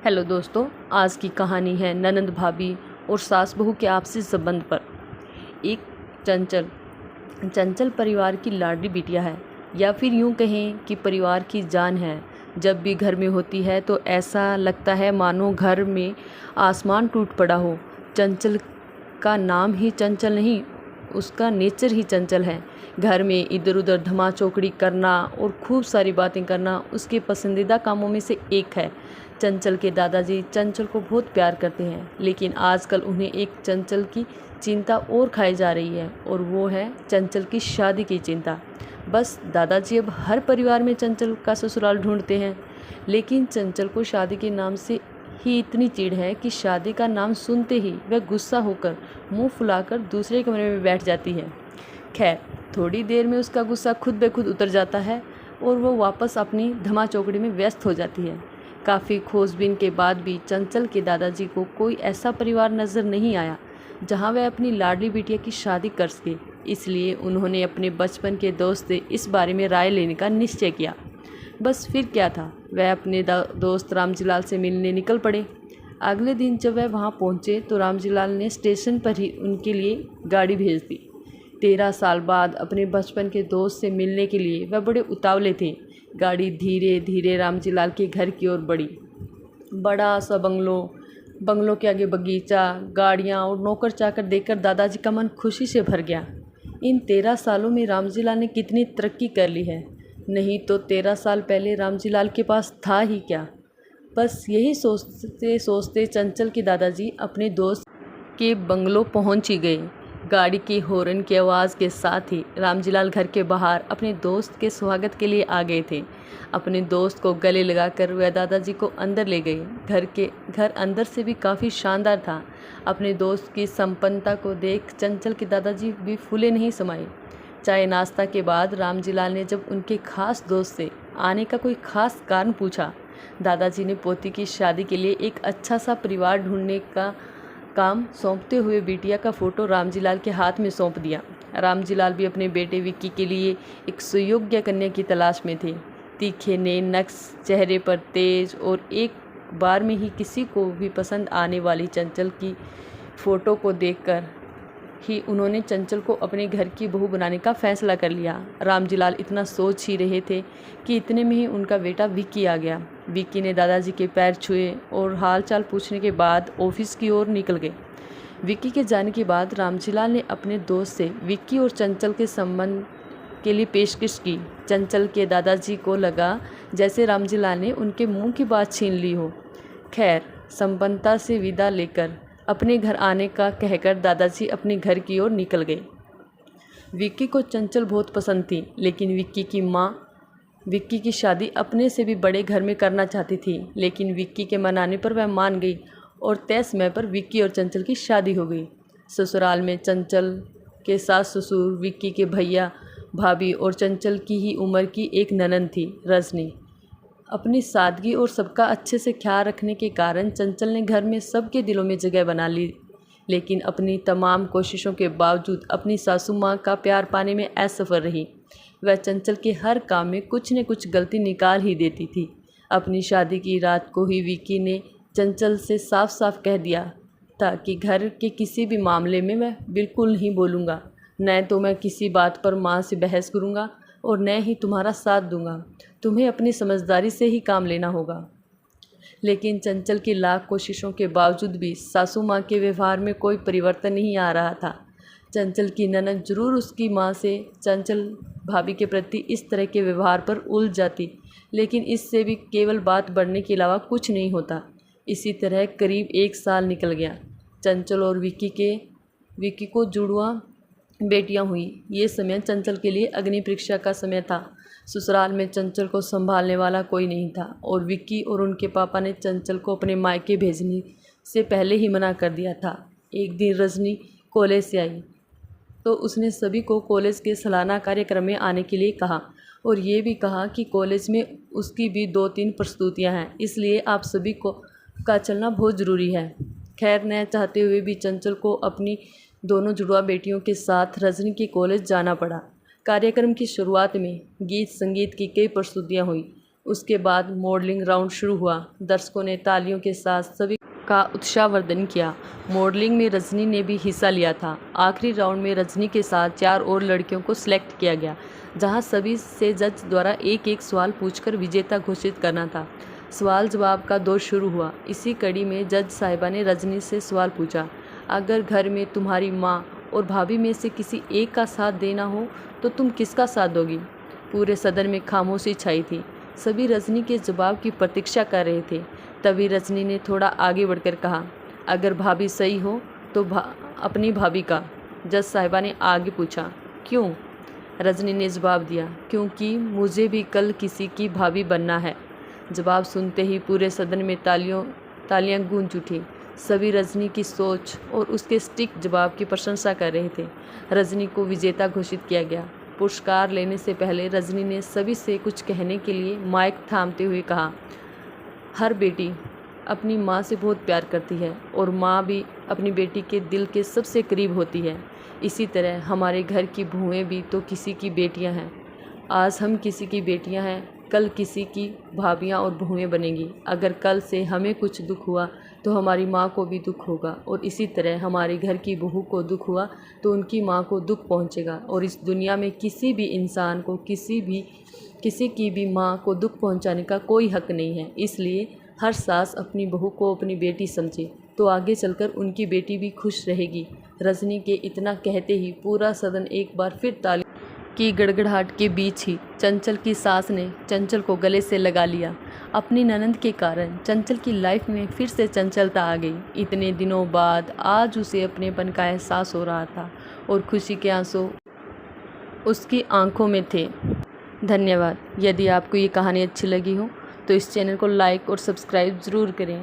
Hello दोस्तों, आज की कहानी है ननंद भाभी और सास बहू के आपसी संबंध पर। एक चंचल चंचल परिवार की लाडली बिटिया है, या फिर यूं कहें कि परिवार की जान है। जब भी घर में होती है तो ऐसा लगता है मानो घर में आसमान टूट पड़ा हो। चंचल का नाम ही चंचल नहीं, उसका नेचर ही चंचल है। घर में इधर उधर धमा चौकड़ी करना और खूब सारी बातें करना उसके पसंदीदा कामों में से एक है। चंचल के दादाजी चंचल को बहुत प्यार करते हैं, लेकिन आजकल उन्हें एक चंचल की चिंता और खाई जा रही है, और वो है चंचल की शादी की चिंता। बस दादाजी अब हर परिवार में चंचल का ससुराल ढूंढते हैं, लेकिन चंचल को शादी के नाम से ही इतनी चिढ़ है कि शादी का नाम सुनते ही वह गुस्सा होकर मुंह फुलाकर दूसरे कमरे में बैठ जाती है। खैर, थोड़ी देर में उसका गुस्सा खुद ब खुद उतर जाता है और वो वापस अपनी धमा चौकड़ी में व्यस्त हो जाती है। काफ़ी खोजबीन के बाद भी चंचल के दादाजी को कोई ऐसा परिवार नज़र नहीं आया जहां वह अपनी लाडली बिटिया की शादी कर सके। इसलिए उन्होंने अपने बचपन के दोस्त से इस बारे में राय लेने का निश्चय किया। बस फिर क्या था, वह अपने दोस्त रामजीलाल से मिलने निकल पड़े। अगले दिन जब वह वहां पहुंचे तो रामजीलाल ने स्टेशन पर ही उनके लिए गाड़ी भेज दी। 13 साल बाद अपने बचपन के दोस्त से मिलने के लिए वह बड़े उतावले थे। गाड़ी धीरे धीरे रामजीलाल के घर की ओर बढ़ी। बड़ा सा बंगलों के आगे बगीचा, गाड़ियाँ और नौकर चाकर देखकर दादाजी का मन खुशी से भर गया। इन 13 सालों में रामजीलाल ने कितनी तरक्की कर ली है। नहीं तो 13 साल पहले रामजीलाल के पास था ही क्या। बस यही सोचते सोचते चंचल के दादाजी अपने दोस्त के बंगलों पहुंच ही गए। गाड़ी की हॉर्न की आवाज़ के साथ ही रामजीलाल घर के बाहर अपने दोस्त के स्वागत के लिए आ गए थे। अपने दोस्त को गले लगाकर वह दादाजी को अंदर ले गए। घर अंदर से भी काफ़ी शानदार था। अपने दोस्त की संपन्नता को देख चंचल के दादाजी भी फूले नहीं समाये। चाय नाश्ता के बाद रामजीलाल ने जब उनके खास दोस्त से आने का कोई खास कारण पूछा, दादाजी ने पोती की शादी के लिए एक अच्छा सा परिवार ढूंढने का काम सौंपते हुए बिटिया का फ़ोटो रामजीलाल के हाथ में सौंप दिया। रामजीलाल भी अपने बेटे विक्की के लिए एक सुयोग्य कन्या की तलाश में थे। तीखे नए नक्श चेहरे पर तेज और एक बार में ही किसी को भी पसंद आने वाली चंचल की फ़ोटो को देखकर ही उन्होंने चंचल को अपने घर की बहू बनाने का फैसला कर लिया। रामजीलाल इतना सोच ही रहे थे कि इतने में ही उनका बेटा विक्की आ गया। विक्की ने दादाजी के पैर छुए और हालचाल पूछने के बाद ऑफिस की ओर निकल गए। विक्की के जाने के बाद रामजीलाल ने अपने दोस्त से विक्की और चंचल के संबंध के लिए पेशकश की। चंचल के दादाजी को लगा जैसे रामजीलाल ने उनके मुंह की बात छीन ली हो। खैर, संपन्नता से विदा लेकर अपने घर आने का कहकर दादाजी अपने घर की ओर निकल गए। विक्की को चंचल बहुत पसंद थी, लेकिन विक्की की माँ विक्की की शादी अपने से भी बड़े घर में करना चाहती थी। लेकिन विक्की के मनाने पर वह मान गई और तय समय पर विक्की और चंचल की शादी हो गई। ससुराल में चंचल के सास ससुर, विक्की के भैया भाभी और चंचल की ही उम्र की एक ननद थी, रजनी। अपनी सादगी और सबका अच्छे से ख्याल रखने के कारण चंचल ने घर में सबके दिलों में जगह बना ली। लेकिन अपनी तमाम कोशिशों के बावजूद अपनी सासू माँ का प्यार पाने में असफल रही। वह चंचल के हर काम में कुछ न कुछ गलती निकाल ही देती थी। अपनी शादी की रात को ही विक्की ने चंचल से साफ साफ कह दिया था कि घर के किसी भी मामले में मैं बिल्कुल नहीं बोलूँगा, न तो मैं किसी बात पर माँ से बहस करूँगा और न ही तुम्हारा साथ दूंगा। तुम्हें अपनी समझदारी से ही काम लेना होगा। लेकिन चंचल की लाख कोशिशों के बावजूद भी सासू माँ के व्यवहार में कोई परिवर्तन नहीं आ रहा था। चंचल की ननद जरूर उसकी माँ से चंचल भाभी के प्रति इस तरह के व्यवहार पर उलझ जाती, लेकिन इससे भी केवल बात बढ़ने के अलावा कुछ नहीं होता। इसी तरह करीब 1 साल निकल गया। चंचल और विक्की को जुड़वा बेटियां हुई। ये समय चंचल के लिए अग्नि परीक्षा का समय था। ससुराल में चंचल को संभालने वाला कोई नहीं था और विक्की और उनके पापा ने चंचल को अपने मायके भेजने से पहले ही मना कर दिया था। एक दिन रजनी कॉलेज से आई तो उसने सभी को कॉलेज के सालाना कार्यक्रम में आने के लिए कहा और ये भी कहा कि कॉलेज में उसकी भी 2-3 प्रस्तुतियाँ हैं, इसलिए आप सभी का चलना बहुत ज़रूरी है। खैर, न चाहते हुए भी चंचल को अपनी दोनों जुड़वा बेटियों के साथ रजनी के कॉलेज जाना पड़ा। कार्यक्रम की शुरुआत में गीत संगीत की कई प्रस्तुतियाँ हुई। उसके बाद मॉडलिंग राउंड शुरू हुआ। दर्शकों ने तालियों के साथ सभी का उत्साहवर्धन किया। मॉडलिंग में रजनी ने भी हिस्सा लिया था। आखिरी राउंड में रजनी के साथ 4 और लड़कियों को सिलेक्ट किया गया, जहां सभी से जज द्वारा एक एक सवाल पूछकर विजेता घोषित करना था। सवाल जवाब का दौर शुरू हुआ। इसी कड़ी में जज साहिबा ने रजनी से सवाल पूछा, अगर घर में तुम्हारी माँ और भाभी में से किसी एक का साथ देना हो तो तुम किसका साथ दोगी? पूरे सदन में खामोशी छाई थी। सभी रजनी के जवाब की प्रतीक्षा कर रहे थे। तभी रजनी ने थोड़ा आगे बढ़कर कहा, अगर भाभी सही हो तो अपनी भाभी का। जज साहिबा ने आगे पूछा, क्यों? रजनी ने जवाब दिया, क्योंकि मुझे भी कल किसी की भाभी बनना है। जवाब सुनते ही पूरे सदन में तालियां गूंज उठी। सभी रजनी की सोच और उसके सटीक जवाब की प्रशंसा कर रहे थे। रजनी को विजेता घोषित किया गया। पुरस्कार लेने से पहले रजनी ने सभी से कुछ कहने के लिए माइक थामते हुए कहा, हर बेटी अपनी माँ से बहुत प्यार करती है और माँ भी अपनी बेटी के दिल के सबसे करीब होती है। इसी तरह हमारे घर की बहुएं भी तो किसी की बेटियां हैं। आज हम किसी की बेटियां हैं, कल किसी की भाभियां और बहुएं बनेंगी। अगर कल से हमें कुछ दुख हुआ तो हमारी माँ को भी दुख होगा, और इसी तरह हमारे घर की बहू को दुख हुआ तो उनकी माँ को दुख पहुँचेगा। और इस दुनिया में किसी भी इंसान को किसी की भी माँ को दुख पहुँचाने का कोई हक नहीं है। इसलिए हर सास अपनी बहू को अपनी बेटी समझे तो आगे चलकर उनकी बेटी भी खुश रहेगी। रजनी के इतना कहते ही पूरा सदन एक बार फिर ताली की गड़गड़ाहट के बीच ही चंचल की सास ने चंचल को गले से लगा लिया। अपनी ननद के कारण चंचल की लाइफ में फिर से चंचलता आ गई। इतने दिनों बाद आज उसे अपनेपन का एहसास हो रहा था और खुशी के आंसू उसकी आंखों में थे। धन्यवाद। यदि आपको ये कहानी अच्छी लगी हो तो इस चैनल को लाइक और सब्सक्राइब ज़रूर करें।